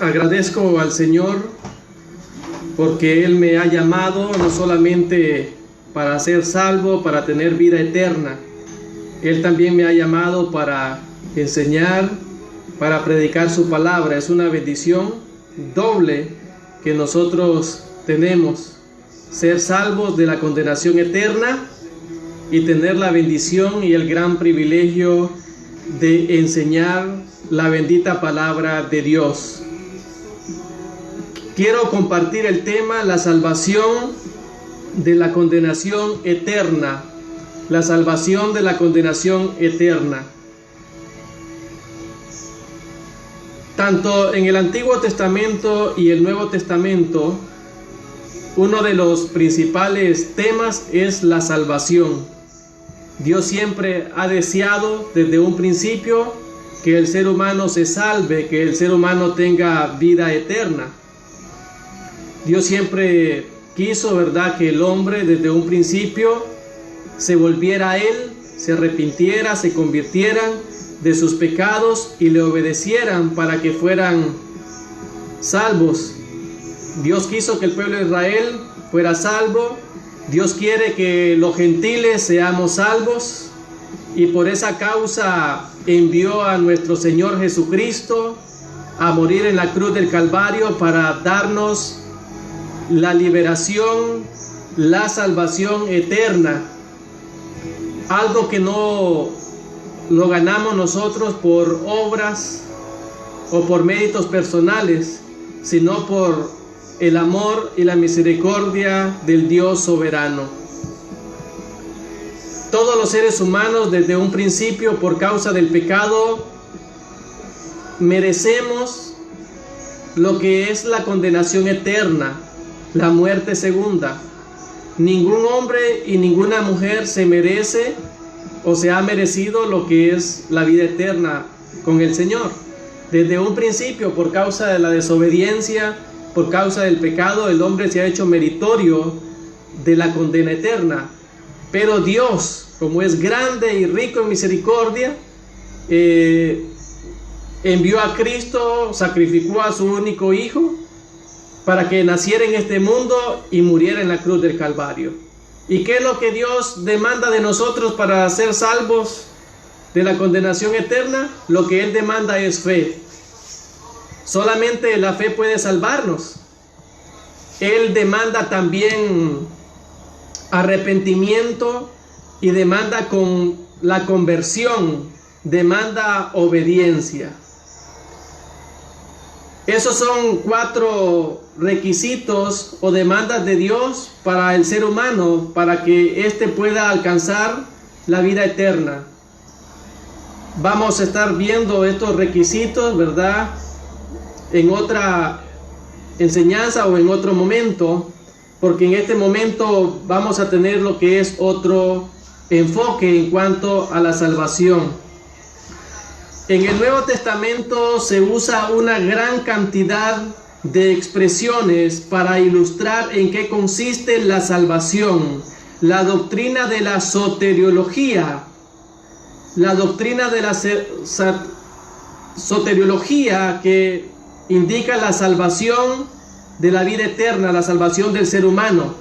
Agradezco al Señor porque Él me ha llamado no solamente para ser salvo, para tener vida eterna. Él también me ha llamado para enseñar, para predicar su palabra. Es una bendición doble que nosotros tenemos: ser salvos de la condenación eterna y tener la bendición y el gran privilegio de enseñar la bendita palabra de Dios. Quiero compartir el tema: la salvación de la condenación eterna. La salvación de la condenación eterna. Tanto en el Antiguo Testamento y el Nuevo Testamento, uno de los principales temas es la salvación. Dios siempre ha deseado desde un principio que el ser humano se salve, que el ser humano tenga vida eterna. Dios siempre quiso, ¿verdad?, que el hombre desde un principio se volviera a Él, se arrepintiera, se convirtieran de sus pecados y le obedecieran para que fueran salvos. Dios quiso que el pueblo de Israel fuera salvo. Dios quiere que los gentiles seamos salvos, y por esa causa envió a nuestro Señor Jesucristo a morir en la cruz del Calvario para darnos la liberación, la salvación eterna. Algo que no lo ganamos nosotros por obras o por méritos personales, sino por el amor y la misericordia del Dios soberano. Todos los seres humanos desde un principio, por causa del pecado, merecemos lo que es la condenación eterna, la muerte segunda. Ningún hombre y ninguna mujer se merece o se ha merecido lo que es la vida eterna con el Señor. Desde un principio, por causa de la desobediencia, por causa del pecado, el hombre se ha hecho meritorio de la condena eterna. Pero Dios, como es grande y rico en misericordia, envió a Cristo, sacrificó a su único Hijo para que naciera en este mundo y muriera en la cruz del Calvario. ¿Y qué es lo que Dios demanda de nosotros para ser salvos de la condenación eterna? Lo que Él demanda es fe. Solamente la fe puede salvarnos. Él demanda también arrepentimiento y demanda con la conversión, demanda obediencia. Esos son 4 requisitos o demandas de Dios para el ser humano, para que éste pueda alcanzar la vida eterna. Vamos a estar viendo estos requisitos, ¿verdad?, en otra enseñanza o en otro momento, porque en este momento vamos a tener lo que es otro enfoque en cuanto a la salvación. En el Nuevo Testamento se usa una gran cantidad de expresiones para ilustrar en qué consiste la salvación. La doctrina de la soteriología. La doctrina de la soteriología, que indica la salvación de la vida eterna, la salvación del ser humano.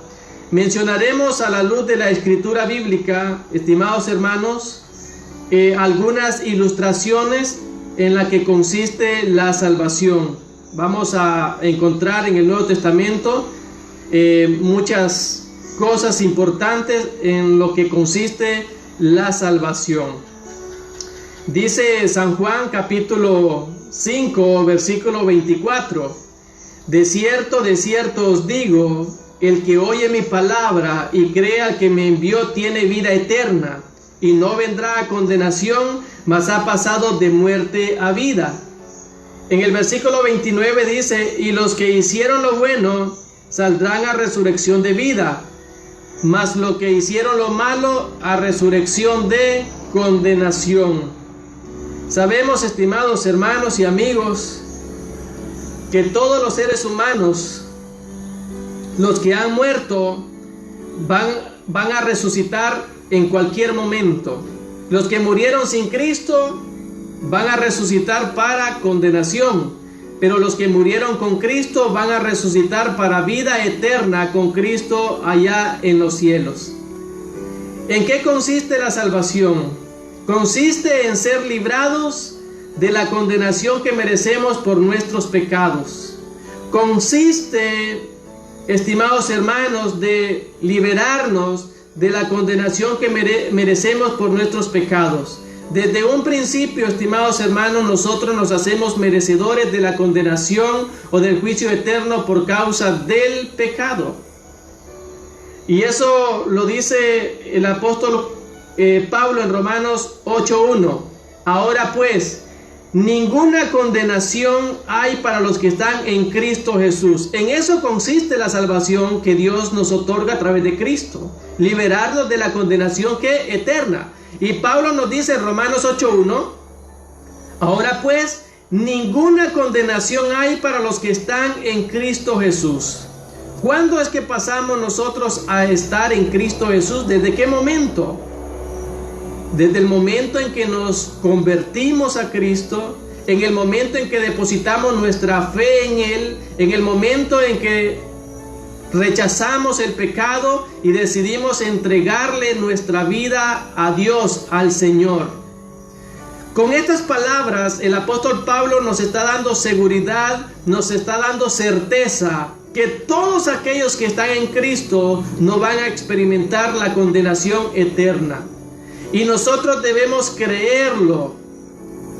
Mencionaremos a la luz de la escritura bíblica, estimados hermanos, algunas ilustraciones en la que consiste la salvación. Vamos a encontrar en el Nuevo Testamento muchas cosas importantes en lo que consiste la salvación. Dice San Juan capítulo 5 versículo 24: de cierto os digo, el que oye mi palabra y cree al que me envió tiene vida eterna, y no vendrá a condenación, mas ha pasado de muerte a vida. En el versículo 29 dice: y los que hicieron lo bueno saldrán a resurrección de vida, mas los que hicieron lo malo a resurrección de condenación. Sabemos, estimados hermanos y amigos, que todos los seres humanos, los que han muerto, van a resucitar en cualquier momento. Los que murieron sin Cristo van a resucitar para condenación. pero los que murieron con Cristo van a resucitar para vida eterna con Cristo allá en los cielos. ¿En qué consiste la salvación? Consiste en ser librados de la condenación que merecemos por nuestros pecados. Consiste, estimados hermanos, de liberarnos de la condenación que merecemos por nuestros pecados. Desde un principio, estimados hermanos, nosotros nos hacemos merecedores de la condenación o del juicio eterno por causa del pecado. Y eso lo dice el apóstol Pablo en Romanos 8:1. Ahora pues, ninguna condenación hay para los que están en Cristo Jesús. En eso consiste la salvación que Dios nos otorga a través de Cristo. Liberarnos de la condenación que eterna. Y Pablo nos dice en Romanos 8:1, ahora pues, ninguna condenación hay para los que están en Cristo Jesús. ¿Cuándo es que pasamos nosotros a estar en Cristo Jesús? ¿Desde qué momento? Desde el momento en que nos convertimos a Cristo, en el momento en que depositamos nuestra fe en Él, en el momento en que rechazamos el pecado y decidimos entregarle nuestra vida a Dios, al Señor. Con estas palabras, el apóstol Pablo nos está dando seguridad, nos está dando certeza que todos aquellos que están en Cristo no van a experimentar la condenación eterna. Y nosotros debemos creerlo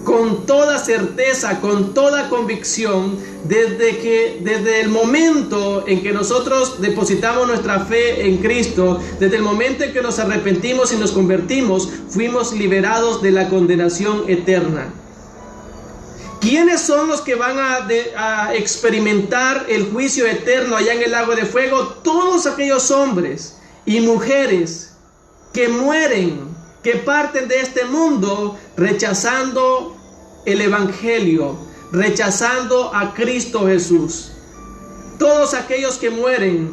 con toda certeza, con toda convicción, desde el momento en que nosotros depositamos nuestra fe en Cristo, desde el momento en que nos arrepentimos y nos convertimos, fuimos liberados de la condenación eterna. ¿Quiénes son los que van a experimentar el juicio eterno allá en el lago de fuego? Todos aquellos hombres y mujeres que mueren, que parten de este mundo rechazando el Evangelio, rechazando a Cristo Jesús. Todos aquellos que mueren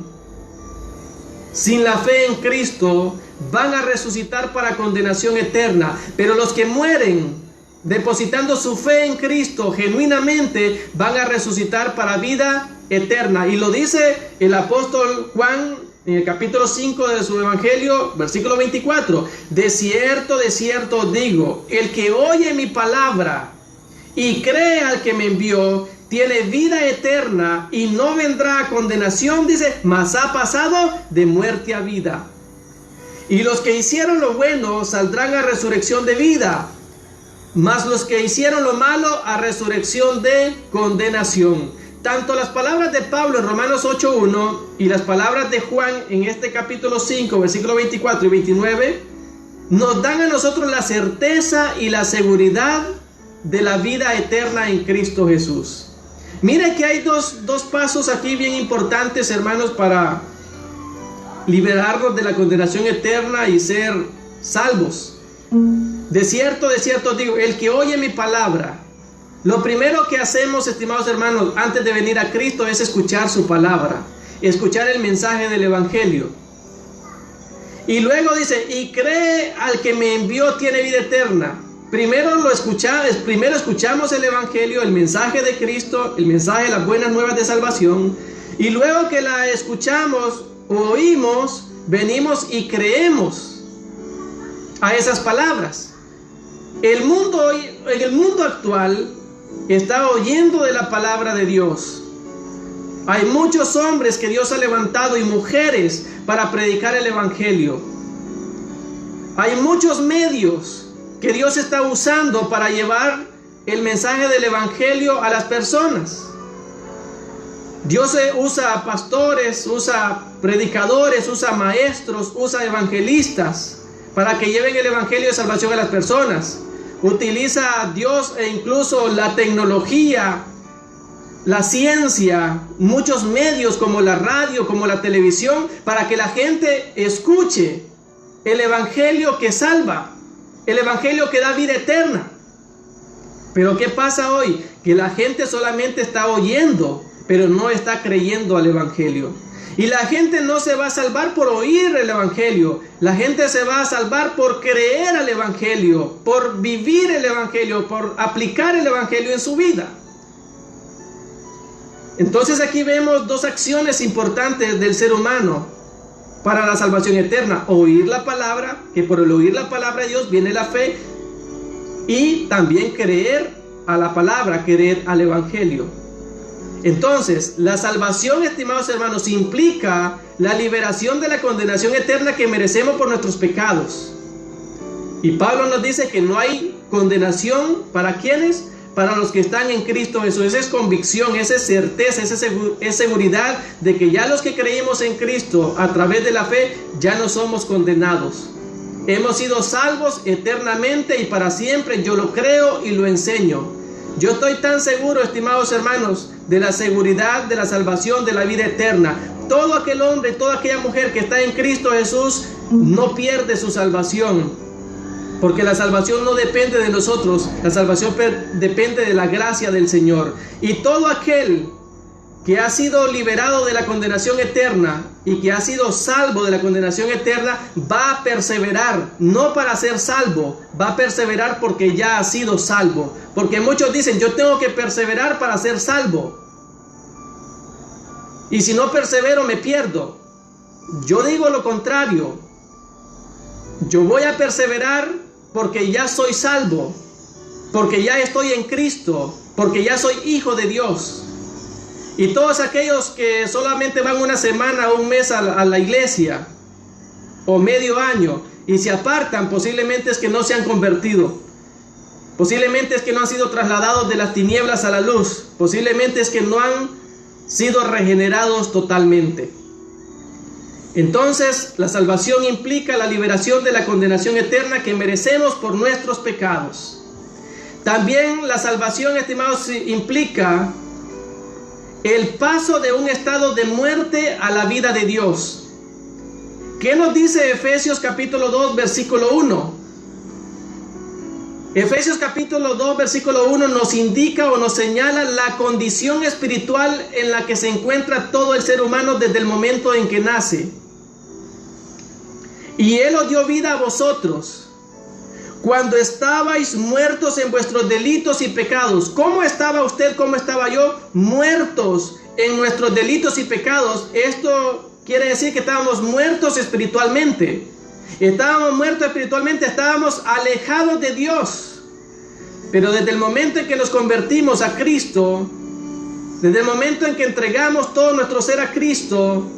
sin la fe en Cristo van a resucitar para condenación eterna, pero los que mueren depositando su fe en Cristo genuinamente van a resucitar para vida eterna. Y lo dice el apóstol Juan en el capítulo 5 de su evangelio, versículo 24. De cierto os digo, el que oye mi palabra y cree al que me envió, tiene vida eterna y no vendrá a condenación, dice, mas ha pasado de muerte a vida. Y los que hicieron lo bueno saldrán a resurrección de vida, mas los que hicieron lo malo a resurrección de condenación. Tanto las palabras de Pablo en Romanos 8:1 y las palabras de Juan en este capítulo 5, versículo 24 y 29, nos dan a nosotros la certeza y la seguridad de la vida eterna en Cristo Jesús. Mire que hay dos pasos aquí bien importantes, hermanos, para liberarnos de la condenación eterna y ser salvos. De cierto digo, el que oye mi palabra. Lo primero que hacemos, estimados hermanos, antes de venir a Cristo es escuchar su palabra, escuchar el mensaje del Evangelio. Y luego dice, y cree al que me envió tiene vida eterna. Primero escuchamos el Evangelio, el mensaje de Cristo, el mensaje de las buenas nuevas de salvación. Y luego que la escuchamos o oímos, venimos y creemos a esas palabras. En el mundo actual está oyendo de la palabra de Dios. Hay muchos hombres que Dios ha levantado y mujeres para predicar el Evangelio. Hay muchos medios que Dios está usando para llevar el mensaje del Evangelio a las personas. Dios usa pastores, usa predicadores, usa maestros, usa evangelistas para que lleven el Evangelio de salvación a las personas. Utiliza a Dios e incluso la tecnología, la ciencia, muchos medios como la radio, como la televisión, para que la gente escuche el Evangelio que salva, el Evangelio que da vida eterna. Pero ¿qué pasa hoy? Que la gente solamente está oyendo, pero no está creyendo al Evangelio. Y la gente no se va a salvar por oír el Evangelio. La gente se va a salvar por creer al Evangelio, por vivir el Evangelio, por aplicar el Evangelio en su vida. Entonces aquí vemos dos acciones importantes del ser humano para la salvación eterna: oír la palabra, que por el oír la palabra de Dios viene la fe, y también creer a la palabra, creer al evangelio. Entonces, la salvación, estimados hermanos, implica la liberación de la condenación eterna que merecemos por nuestros pecados. Y Pablo nos dice que no hay condenación para quienes, para los que están en Cristo Jesús. Esa es convicción, esa es certeza, esa es seguridad de que ya los que creímos en Cristo a través de la fe ya no somos condenados. Hemos sido salvos eternamente y para siempre. Yo lo creo y lo enseño. Yo estoy tan seguro, estimados hermanos, de la seguridad de la salvación, de la vida eterna. Todo aquel hombre, toda aquella mujer que está en Cristo Jesús no pierde su salvación, porque la salvación no depende de nosotros, la salvación depende de la gracia del Señor. Y todo aquel que ha sido liberado de la condenación eterna y que ha sido salvo de la condenación eterna va a perseverar, no para ser salvo, va a perseverar porque ya ha sido salvo. Porque muchos dicen: yo tengo que perseverar para ser salvo, y si no persevero me pierdo. Yo digo lo contrario: yo voy a perseverar porque ya soy salvo, porque ya estoy en Cristo, porque ya soy hijo de Dios. Y todos aquellos que solamente van una semana o un mes a la iglesia, o medio año, y se apartan, posiblemente es que no se han convertido. Posiblemente es que no han sido trasladados de las tinieblas a la luz. Posiblemente es que no han sido regenerados totalmente. Entonces, la salvación implica la liberación de la condenación eterna que merecemos por nuestros pecados. También la salvación, estimados, implica el paso de un estado de muerte a la vida de Dios. ¿Qué nos dice Efesios capítulo 2, versículo 1? Efesios capítulo 2, versículo 1 nos indica o nos señala la condición espiritual en la que se encuentra todo el ser humano desde el momento en que nace. Y Él os dio vida a vosotros cuando estabais muertos en vuestros delitos y pecados. ¿Cómo estaba usted? ¿Cómo estaba yo? Muertos en nuestros delitos y pecados. Esto quiere decir que estábamos muertos espiritualmente. Estábamos muertos espiritualmente, estábamos alejados de Dios. Pero desde el momento en que nos convertimos a Cristo, desde el momento en que entregamos todo nuestro ser a Cristo,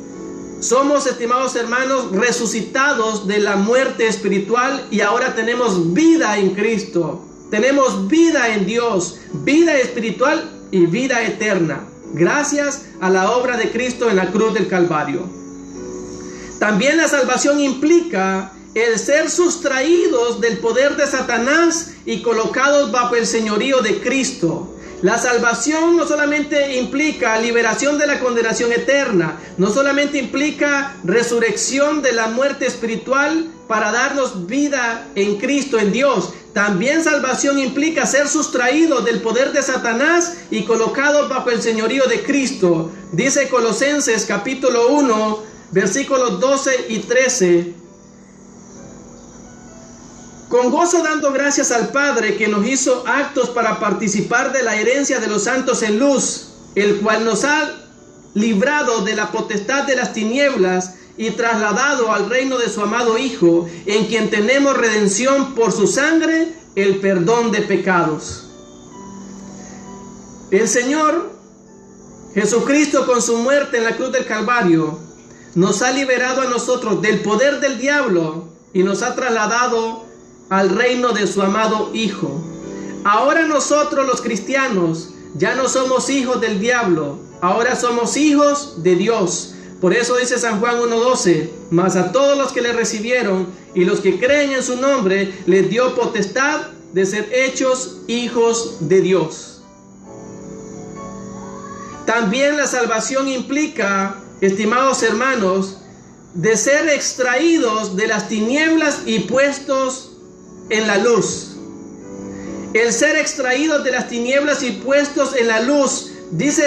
somos, estimados hermanos, resucitados de la muerte espiritual y ahora tenemos vida en Cristo. Tenemos vida en Dios, vida espiritual y vida eterna, gracias a la obra de Cristo en la cruz del Calvario. También la salvación implica el ser sustraídos del poder de Satanás y colocados bajo el señorío de Cristo. La salvación no solamente implica liberación de la condenación eterna, no solamente implica resurrección de la muerte espiritual para darnos vida en Cristo, en Dios. También salvación implica ser sustraídos del poder de Satanás y colocados bajo el señorío de Cristo. Dice Colosenses capítulo 1, versículos 12 y 13. Con gozo dando gracias al Padre que nos hizo aptos para participar de la herencia de los santos en luz, el cual nos ha librado de la potestad de las tinieblas y trasladado al reino de su amado Hijo, en quien tenemos redención por su sangre, el perdón de pecados. El Señor Jesucristo, con su muerte en la cruz del Calvario, nos ha liberado a nosotros del poder del diablo y nos ha trasladado al reino de su amado Hijo. Ahora nosotros los cristianos ya no somos hijos del diablo, ahora somos hijos de Dios. Por eso dice San Juan 1:12, mas a todos los que le recibieron y los que creen en su nombre, les dio potestad de ser hechos hijos de Dios. También la salvación implica, estimados hermanos, de ser extraídos de las tinieblas y puestos en la luz. El ser extraídos de las tinieblas y puestos en la luz, dice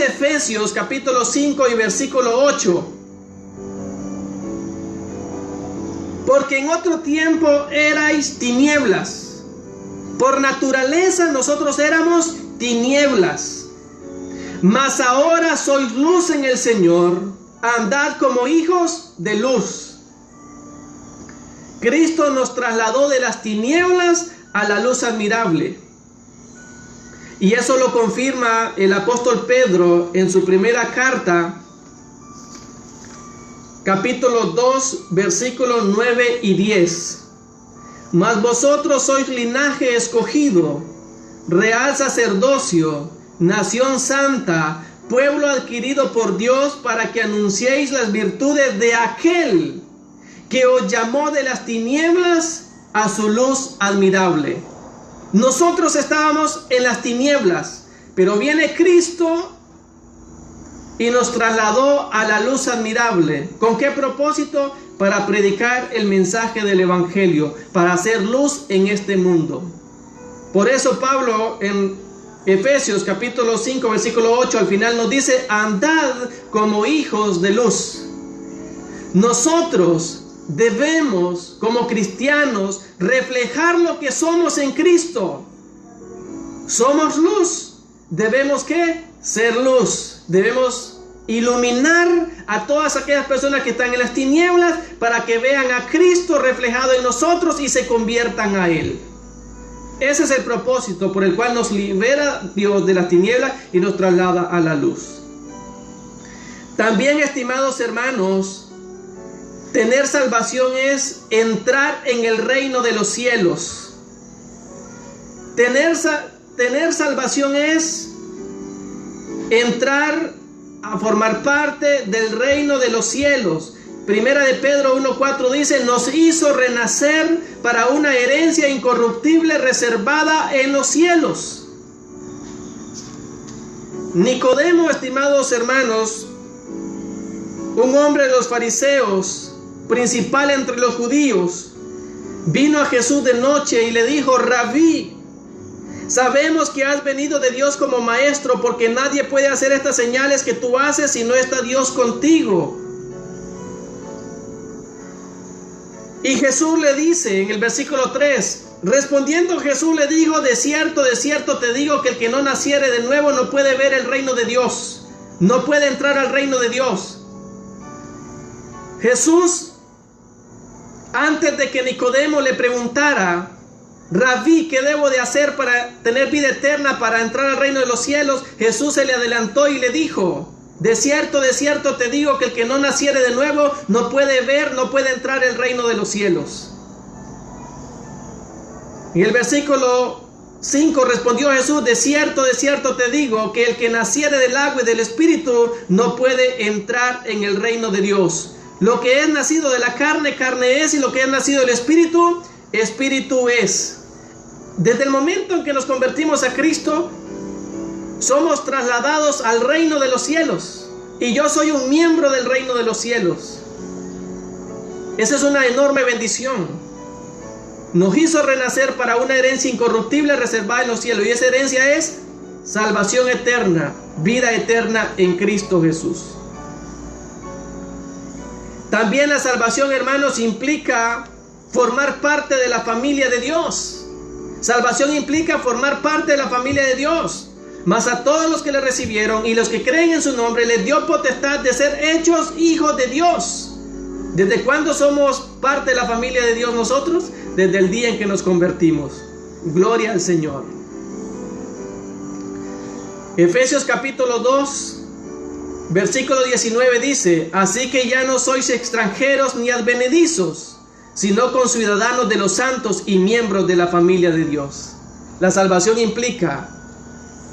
Efesios capítulo 5 y versículo 8. Porque en otro tiempo erais tinieblas. Por naturaleza nosotros éramos tinieblas. Mas ahora sois luz en el Señor, andad como hijos de luz. Cristo nos trasladó de las tinieblas a la luz admirable. Y eso lo confirma el apóstol Pedro en su primera carta, capítulo 2, versículos 9 y 10. Mas vosotros sois linaje escogido, real sacerdocio, nación santa, pueblo adquirido por Dios, para que anunciéis las virtudes de aquel que os llamó de las tinieblas a su luz admirable. Nosotros estábamos en las tinieblas, pero viene Cristo y nos trasladó a la luz admirable. ¿Con qué propósito? Para predicar el mensaje del Evangelio, para hacer luz en este mundo. Por eso Pablo en Efesios capítulo 5 versículo 8 al final nos dice: andad como hijos de luz. Nosotros debemos, como cristianos, reflejar lo que somos en Cristo. Somos luz. Debemos ¿qué? Ser luz. Debemos iluminar a todas aquellas personas que están en las tinieblas, para que vean a Cristo reflejado en nosotros y se conviertan a Él. Ese es el propósito por el cual nos libera Dios de las tinieblas y nos traslada a la luz. También, estimados hermanos, tener salvación es entrar en el reino de los cielos. Tener salvación es entrar a formar parte del reino de los cielos. Primera de Pedro 1:4 dice: nos hizo renacer para una herencia incorruptible reservada en los cielos. Nicodemo, estimados hermanos, un hombre de los fariseos, principal entre los judíos, vino a Jesús de noche y le dijo: Rabí, sabemos que has venido de Dios como maestro, porque nadie puede hacer estas señales que tú haces si no está Dios contigo. Y Jesús le dice en el versículo 3, respondiendo Jesús le dijo: de cierto te digo que el que no naciere de nuevo no puede ver el reino de Dios, no puede entrar al reino de Dios. Jesús, antes de que Nicodemo le preguntara: Rabí, ¿qué debo de hacer para tener vida eterna, para entrar al reino de los cielos?, Jesús se le adelantó y le dijo: de cierto te digo que el que no naciere de nuevo no puede ver, no puede entrar al reino de los cielos. Y el versículo 5 respondió Jesús: de cierto te digo que el que naciere del agua y del espíritu no puede entrar en el reino de Dios. Lo que es nacido de la carne, carne es, y lo que es nacido del espíritu, espíritu es. Desde el momento en que nos convertimos a Cristo, somos trasladados al reino de los cielos. Y yo soy un miembro del reino de los cielos. Esa es una enorme bendición. Nos hizo renacer para una herencia incorruptible reservada en los cielos. Y esa herencia es salvación eterna, vida eterna en Cristo Jesús. También la salvación, hermanos, implica formar parte de la familia de Dios. Salvación implica formar parte de la familia de Dios. Mas a todos los que le recibieron y los que creen en su nombre, les dio potestad de ser hechos hijos de Dios. ¿Desde cuándo somos parte de la familia de Dios nosotros? Desde el día en que nos convertimos. Gloria al Señor. Efesios capítulo 2, versículo 19 dice: así que ya no sois extranjeros ni advenedizos, sino conciudadanos de los santos y miembros de la familia de Dios. La salvación implica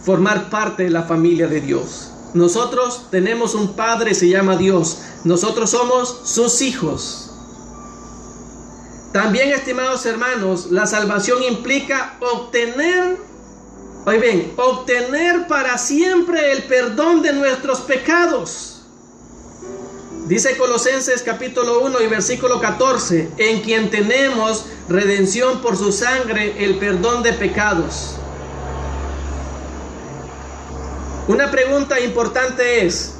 formar parte de la familia de Dios. Nosotros tenemos un Padre, se llama Dios. Nosotros somos sus hijos. También, estimados hermanos, la salvación implica obtener para siempre el perdón de nuestros pecados. Dice Colosenses capítulo 1 y versículo 14: en quien tenemos redención por su sangre, el perdón de pecados. Una pregunta importante es: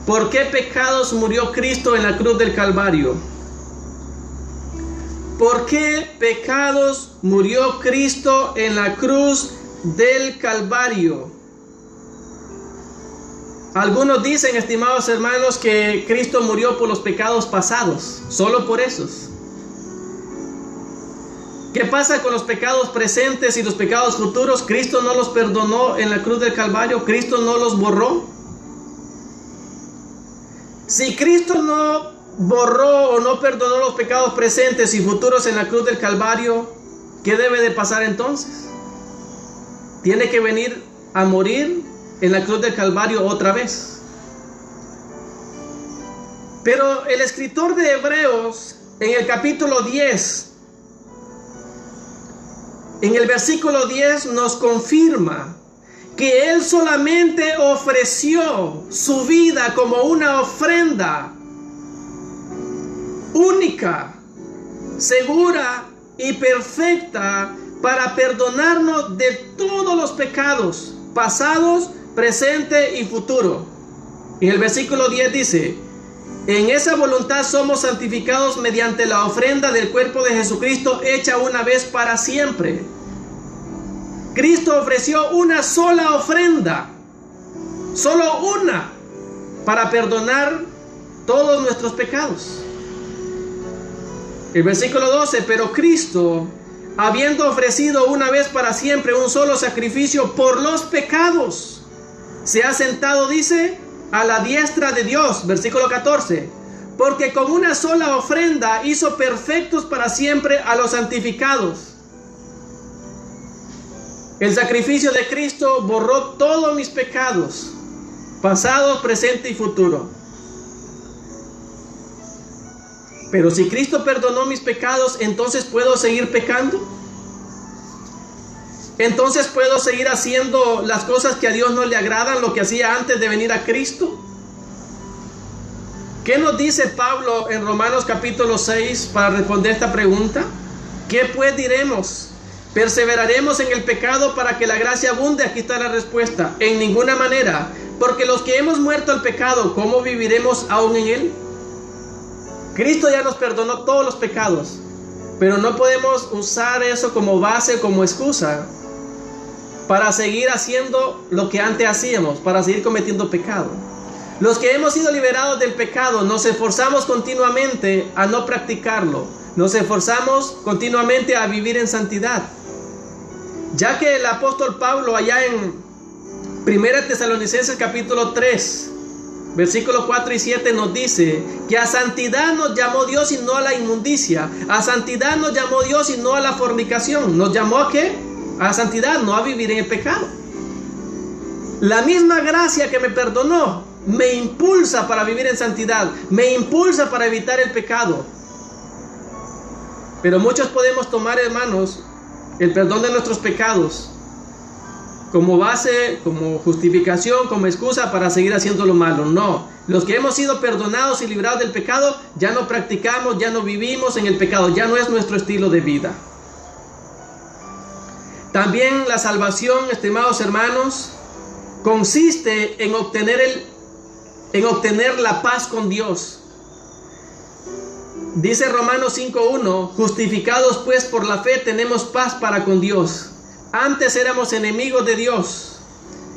¿por qué pecados murió Cristo en la cruz del Calvario? ¿Por qué pecados murió Cristo en la cruz del Calvario? Algunos dicen, estimados hermanos, que Cristo murió por los pecados pasados, solo por esos. ¿Qué pasa con los pecados presentes y los pecados futuros? ¿Cristo no los perdonó en la cruz del Calvario? ¿Cristo no los borró? Si Cristo no borró o no perdonó los pecados presentes y futuros en la cruz del Calvario, ¿qué debe de pasar entonces? Tiene que venir a morir en la cruz del Calvario otra vez. Pero el escritor de Hebreos, en el capítulo 10, en el versículo 10, nos confirma que Él solamente ofreció su vida como una ofrenda única, segura y perfecta para perdonarnos de todos los pecados pasados, presente y futuro. En el versículo 10 dice: en esa voluntad somos santificados mediante la ofrenda del cuerpo de Jesucristo hecha una vez para siempre. Cristo ofreció una sola ofrenda, solo una, para perdonar todos nuestros pecados. El versículo 12: pero Cristo, habiendo ofrecido una vez para siempre un solo sacrificio por los pecados, se ha sentado, dice, a la diestra de Dios. Versículo 14: porque con una sola ofrenda hizo perfectos para siempre a los santificados. El sacrificio de Cristo borró todos mis pecados, pasado, presente y futuro. Pero si Cristo perdonó mis pecados, ¿entonces puedo seguir pecando? ¿Entonces puedo seguir haciendo las cosas que a Dios no le agradan, lo que hacía antes de venir a Cristo? ¿Qué nos dice Pablo en Romanos capítulo 6 para responder esta pregunta? ¿Qué pues diremos? ¿Perseveraremos en el pecado para que la gracia abunde? Aquí está la respuesta: en ninguna manera, porque los que hemos muerto al pecado, ¿cómo viviremos aún en él? Cristo ya nos perdonó todos los pecados, pero no podemos usar eso como base, como excusa para seguir haciendo lo que antes hacíamos, para seguir cometiendo pecado. Los que hemos sido liberados del pecado nos esforzamos continuamente a no practicarlo, nos esforzamos continuamente a vivir en santidad, ya que el apóstol Pablo allá en 1 Tesalonicenses capítulo 3 versículos 4 y 7 nos dice que a santidad nos llamó Dios y no a la inmundicia. A santidad nos llamó Dios y no a la fornicación. ¿Nos llamó a qué? A santidad, no a vivir en el pecado. La misma gracia que me perdonó me impulsa para vivir en santidad, me impulsa para evitar el pecado. Pero muchos podemos tomar, hermanos, el perdón de nuestros pecados como base, como justificación, como excusa para seguir haciendo lo malo. No, los que hemos sido perdonados y librados del pecado, ya no practicamos, ya no vivimos en el pecado, ya no es nuestro estilo de vida. También la salvación, estimados hermanos, consiste en obtener la paz con Dios. Dice Romanos 5:1: justificados pues por la fe tenemos paz para con Dios. Antes éramos enemigos de Dios,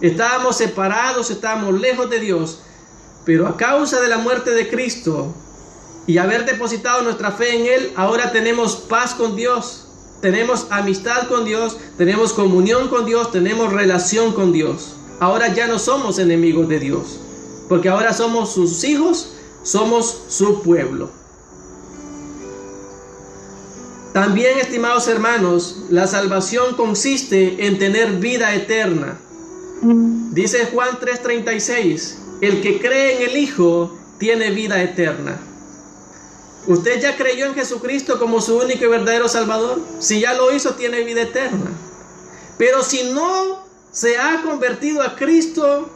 estábamos separados, estábamos lejos de Dios, pero a causa de la muerte de Cristo y haber depositado nuestra fe en Él, ahora tenemos paz con Dios, tenemos amistad con Dios, tenemos comunión con Dios, tenemos relación con Dios. Ahora ya no somos enemigos de Dios, porque ahora somos sus hijos, somos su pueblo. También, estimados hermanos, la salvación consiste en tener vida eterna. Dice Juan 3:36: el que cree en el Hijo tiene vida eterna. ¿Usted ya creyó en Jesucristo como su único y verdadero Salvador? Si ya lo hizo, tiene vida eterna. Pero si no se ha convertido a Cristo,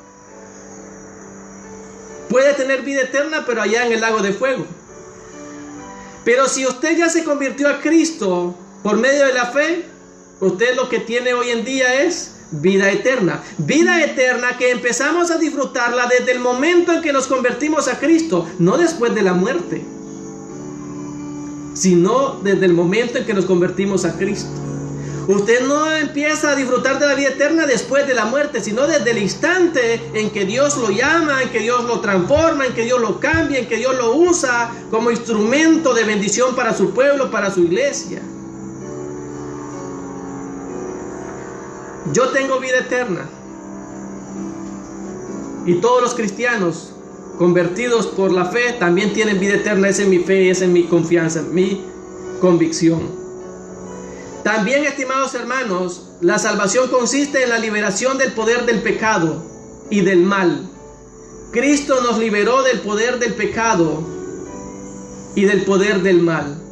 puede tener vida eterna, pero allá en el lago de fuego. Pero si usted ya se convirtió a Cristo por medio de la fe, usted lo que tiene hoy en día es vida eterna. Vida eterna que empezamos a disfrutarla desde el momento en que nos convertimos a Cristo, no después de la muerte, sino desde el momento en que nos convertimos a Cristo. Usted no empieza a disfrutar de la vida eterna después de la muerte, sino desde el instante en que Dios lo llama, en que Dios lo transforma, en que Dios lo cambia, en que Dios lo usa como instrumento de bendición para su pueblo, para su iglesia. Yo tengo vida eterna. Y todos los cristianos convertidos por la fe también tienen vida eterna. Esa es mi fe, esa es mi confianza, mi convicción. También, estimados hermanos, la salvación consiste en la liberación del poder del pecado y del mal. Cristo nos liberó del poder del pecado y del poder del mal.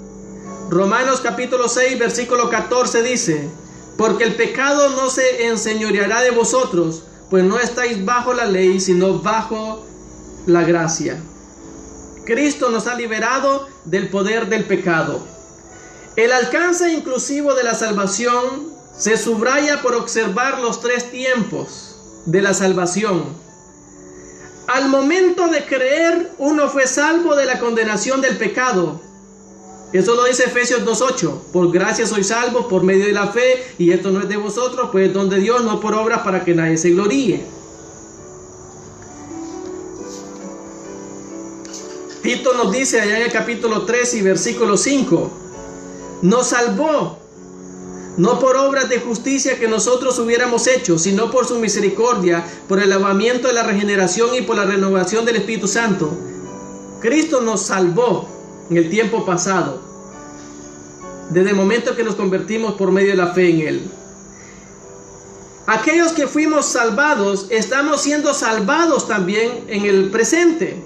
Romanos capítulo 6, versículo 14 dice: porque el pecado no se enseñoreará de vosotros, pues no estáis bajo la ley, sino bajo la gracia. Cristo nos ha liberado del poder del pecado. El alcance inclusivo de la salvación se subraya por observar los tres tiempos de la salvación. Al momento de creer, uno fue salvo de la condenación del pecado. Eso lo dice Efesios 2:8. Por gracia sois salvos por medio de la fe, y esto no es de vosotros, pues es don de Dios, no por obras, para que nadie se gloríe. Tito nos dice allá en el capítulo 3 y versículo 5: nos salvó, no por obras de justicia que nosotros hubiéramos hecho, sino por su misericordia, por el lavamiento de la regeneración y por la renovación del Espíritu Santo. Cristo nos salvó en el tiempo pasado, desde el momento que nos convertimos por medio de la fe en Él. Aquellos que fuimos salvados, estamos siendo salvados también en el presente.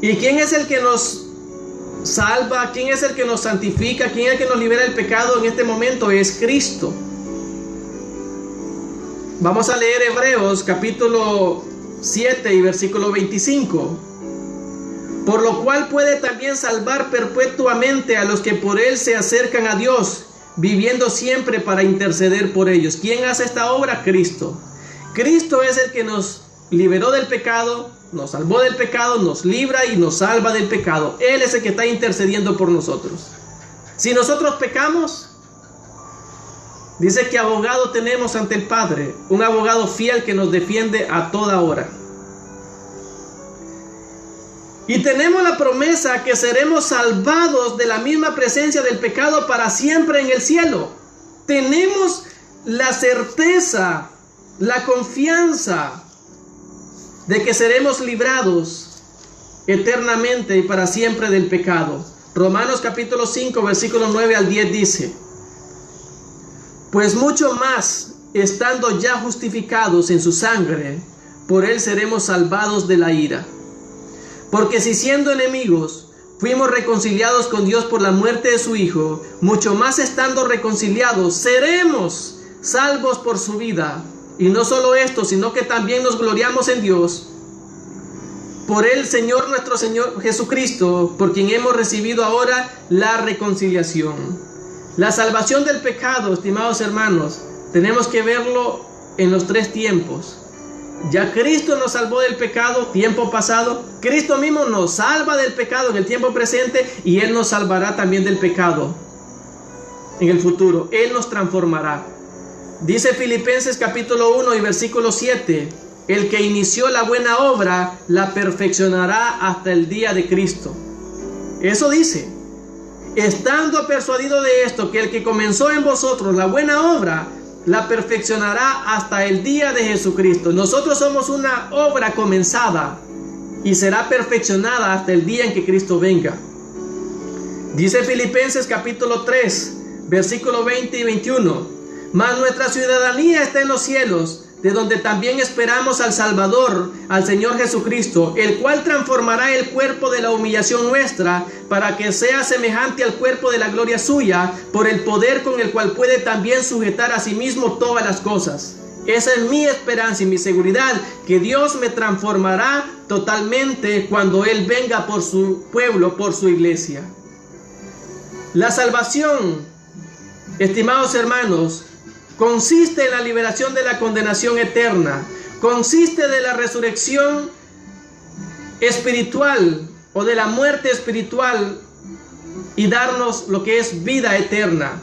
¿Y quién es el que nos salva? ¿Quién es el que nos santifica? ¿Quién es el que nos libera del pecado en este momento? Es Cristo. Vamos a leer Hebreos capítulo 7 y versículo 25. Por lo cual puede también salvar perpetuamente a los que por Él se acercan a Dios, viviendo siempre para interceder por ellos. ¿Quién hace esta obra? Cristo. Cristo es el que nos liberó del pecado, nos salvó del pecado, nos libra y nos salva del pecado. Él es el que está intercediendo por nosotros. Si nosotros pecamos, dice que abogado tenemos ante el Padre, un abogado fiel que nos defiende a toda hora. Y tenemos la promesa que seremos salvados de la misma presencia del pecado para siempre en el cielo. Tenemos la certeza, la confianza de que seremos librados eternamente y para siempre del pecado. Romanos capítulo 5, versículos 9 al 10 dice: pues mucho más, estando ya justificados en su sangre, por Él seremos salvados de la ira. Porque si siendo enemigos fuimos reconciliados con Dios por la muerte de su Hijo, mucho más estando reconciliados seremos salvos por su vida. Y no solo esto, sino que también nos gloriamos en Dios por el Señor, nuestro Señor Jesucristo, por quien hemos recibido ahora la reconciliación. La salvación del pecado, estimados hermanos, tenemos que verlo en los tres tiempos. Ya Cristo nos salvó del pecado, tiempo pasado. Cristo mismo nos salva del pecado en el tiempo presente, y Él nos salvará también del pecado en el futuro. Él nos transformará. Dice Filipenses capítulo 1 y versículo 7: el que inició la buena obra la perfeccionará hasta el día de Cristo. Eso dice: estando persuadido de esto, que el que comenzó en vosotros la buena obra la perfeccionará hasta el día de Jesucristo. Nosotros somos una obra comenzada y será perfeccionada hasta el día en que Cristo venga. Dice Filipenses capítulo 3 versículo 20 y 21: mas nuestra ciudadanía está en los cielos, de donde también esperamos al Salvador, al Señor Jesucristo, el cual transformará el cuerpo de la humillación nuestra, para que sea semejante al cuerpo de la gloria suya, por el poder con el cual puede también sujetar a sí mismo todas las cosas. Esa es mi esperanza y mi seguridad, que Dios me transformará totalmente cuando Él venga por su pueblo, por su iglesia. La salvación, estimados hermanos, consiste en la liberación de la condenación eterna, consiste de la resurrección espiritual o de la muerte espiritual y darnos lo que es vida eterna.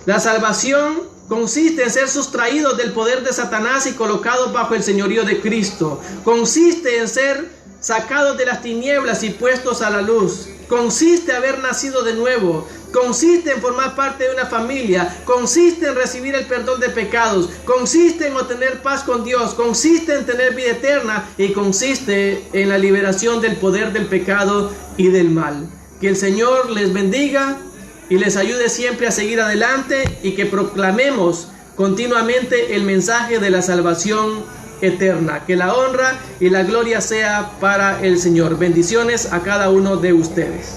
La salvación consiste en ser sustraídos del poder de Satanás y colocados bajo el señorío de Cristo. Consiste en ser sacados de las tinieblas y puestos a la luz. Consiste en haber nacido de nuevo. Consiste en formar parte de una familia. Consiste en recibir el perdón de pecados. Consiste en obtener paz con Dios. Consiste en tener vida eterna. Y consiste en la liberación del poder del pecado y del mal. Que el Señor les bendiga y les ayude siempre a seguir adelante, y que proclamemos continuamente el mensaje de la salvación eterna. Que la honra y la gloria sea para el Señor. Bendiciones a cada uno de ustedes.